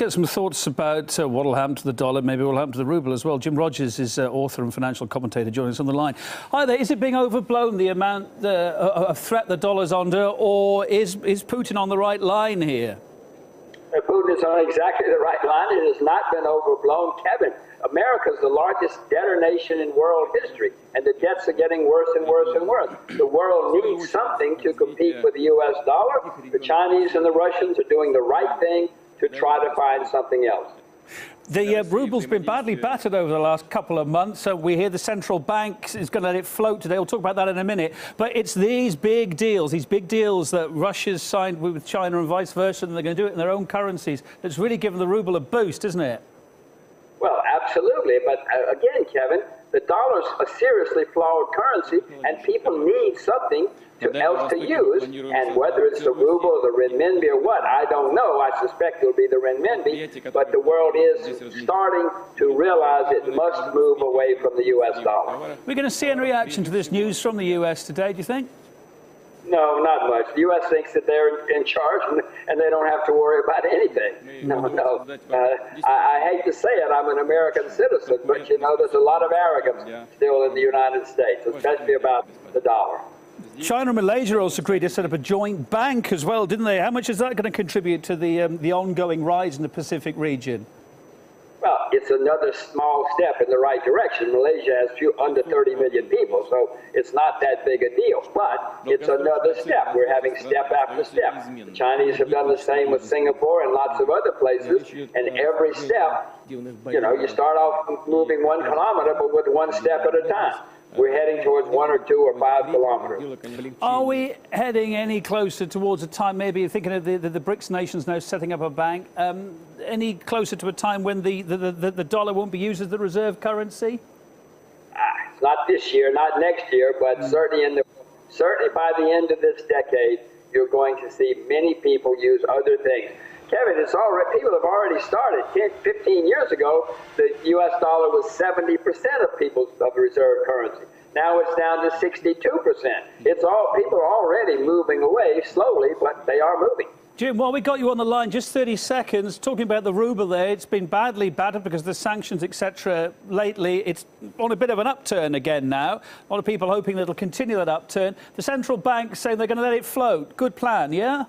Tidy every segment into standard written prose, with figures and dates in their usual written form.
Get some thoughts about what will happen to the dollar, maybe what will happen to the ruble as well. Jim Rogers is author and financial commentator joining us on the line. Hi there. Is it being overblown, the amount of threat the dollar's under, or is Putin on the right line here? Putin is on exactly the right line. It has not been overblown. Kevin, America is the largest debtor nation in world history, and the debts are getting worse and worse and worse. The world needs something to compete with the U.S. dollar. The Chinese and the Russians are doing the right thing to try to find something else. The ruble's been badly battered over the last couple of months. So we hear the central bank is going to let it float today. We'll talk about that in a minute. But it's these big deals that Russia's signed with China and vice versa, and they're going to do it in their own currencies, that's really given the ruble a boost, isn't it? Well, absolutely. But again, Kevin, the dollar's a seriously flawed currency, and people need something else to use. And whether it's the ruble or the renminbi or what, I don't know. I suspect it'll be the renminbi. But the world is starting to realize it must move away from the U.S. dollar. We're going to see any reaction to this news from the U.S. today, do you think? No, not much. The U.S. thinks that they're in charge and they don't have to worry about anything. No. I hate to say it, I'm an American citizen, but you know, there's a lot of arrogance still in the United States, especially about the dollar. China and Malaysia also agreed to set up a joint bank as well, didn't they? How much is that going to contribute to the ongoing rise in the Pacific region? Well, it's another small step in the right direction. Malaysia has under 30 million people, so it's not that big a deal. But it's another step. We're having step after step. The Chinese have done the same with Singapore and lots of other places. And every step, you know, you start off moving 1 kilometer, but with one step at a time. We're heading towards 1 or 2 or 5 kilometers. Are we heading any closer towards a time, maybe thinking of the BRICS nations now setting up a bank, any closer to a time when the dollar won't be used as the reserve currency? It's not this year, not next year, but certainly by the end of this decade, you're going to see many people use other things. Kevin, people have already started. 15 years ago, the U.S. dollar was 70% of people's reserve currency. Now it's down to 62%. People are already moving away slowly, but they are moving. Jim, while we got you on the line, just 30 seconds, talking about the ruble there, it's been badly battered because of the sanctions, etc. lately. It's on a bit of an upturn again now. A lot of people hoping that it'll continue that upturn. The central bank saying they're going to let it float. Good plan, yeah?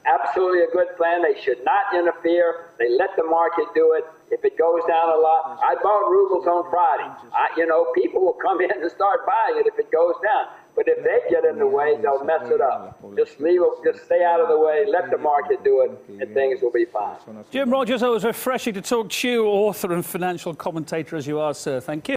Absolutely a good plan. They should not interfere. They let the market do it. If it goes down a lot, I bought rubles on Friday. People will come in and start buying it if it goes down. But if they get in the way, they'll mess it up. Just stay out of the way, let the market do it, and things will be fine. Jim Rogers, it was refreshing to talk to you, author and financial commentator as you are, sir. Thank you.